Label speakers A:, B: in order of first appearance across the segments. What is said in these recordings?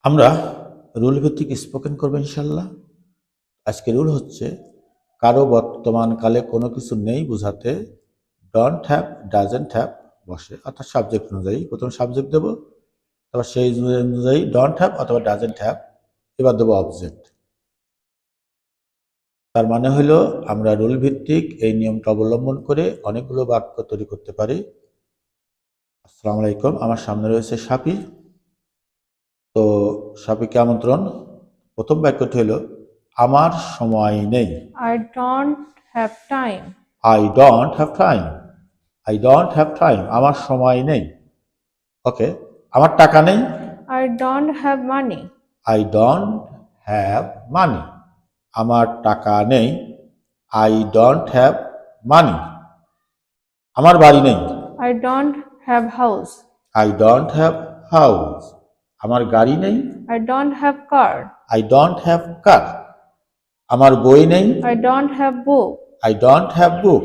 A: আমরা রুল ভিত্তিক স্পোকেন করব ইনশাল্লাহ। আজকে রুল হচ্ছে কারো বর্তমান কালে কোনো কিছু নেই বোঝাতে ডোন্ট হ্যাভ ডাজেন্ট হ্যাভ বসে, অর্থাৎ সাবজেক্ট অনুযায়ী প্রথম সাবজেক্ট দেবো, তারপর সেই অনুযায়ী ডোন্ট হ্যাভ অথবা ডাজেন্ট হ্যাভ, এবার দেবো অবজেক্ট। তার মানে হলো আমরা রুল ভিত্তিক এই নিয়মটা অবলম্বন করে অনেকগুলো বাক্য তৈরি করতে পারি। আসসালামু আলাইকুম, আমার সামনে রয়েছে সাপি। তো সাপিকে আমন্ত্রণ। প্রথম বাক্যটি হলো আমার সময় নেই।
B: I don't have time.
A: I don't have time. I don't have time, আমার সময় নেই। ওকে, আমার টাকা নেই।
B: I don't have money.
A: I don't have money, আমার টাকা নেই। আই ডোন্ট হ্যাভ মানি, আমার বাড়ি নেই।
B: I don't have house.
A: I don't have house, আমার গাড়ি নেই।
B: I don't have car.
A: I don't have car, আমার বই নেই।
B: I don't have book.
A: I don't have book,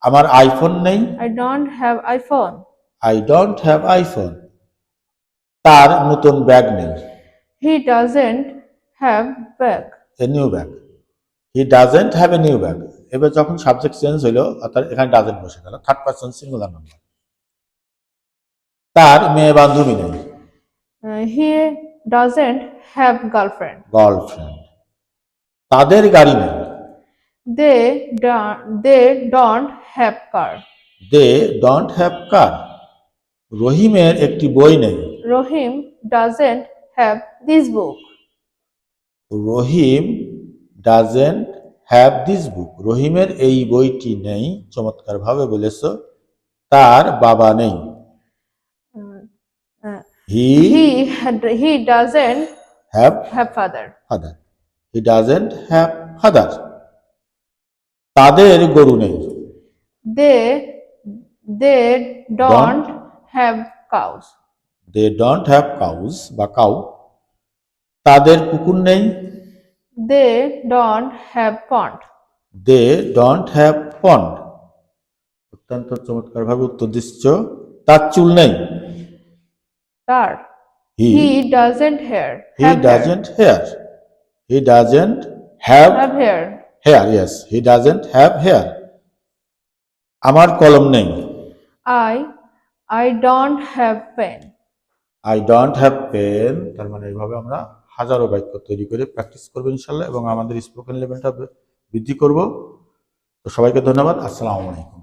A: আমার আইফোন নেই।
B: I don't have iPhone.
A: I don't have iPhone, তার নতুন ব্যাগ নেই।
B: He doesn't have bag.
A: A new bag, he doesn't have a new bag. এবার যখন subject change হইলো অর্থাৎ এখানে ডাজেন্ট বসে গেল, থার্ড পারসন সিঙ্গুলার নাম্বার। তার মেয়ে বান্ধবী নেই।
B: He doesn't have girlfriend.
A: Girlfriend, তাদের গাড়ি নেই।
B: They don't have car.
A: They don't have car, রহিমের একটি বই নেই।
B: Rohim doesn't have this book.
A: Rahim doesn't have this book, রহিমের এই বইটি নেই। চমৎকার ভাবে বলেছ। তার বাবা নেই।
B: He doesn't
A: have
B: have father.
A: Father, he doesn't have father. তাদের গরু নেই।
B: They don't have cows.
A: They don't have cows বা কাউ। তাদের পুকুর নেই।
B: They don't have pond.
A: They don't have pond. অত্যন্ত চমৎকার ভাবে উত্তর দিচ্ছ। তার চুল নেই।
B: Tar.
A: He
B: doesn't hair.
A: He
B: Have hair.
A: Doesn't hair, he doesn't have
B: Have hair.
A: Hair, yes, he doesn't have hair. আমার কলম নেই।
B: I don't have pen.
A: I don't have pen. তার মানে এইভাবে আমরা হাজারো বাক্য তৈরি করে প্র্যাকটিস করবো ইনশাল্লাহ, এবং আমাদের স্পোকেন লেভেলটা বৃদ্ধি করব। তো সবাইকে ধন্যবাদ। আসসালামু আলাইকুম।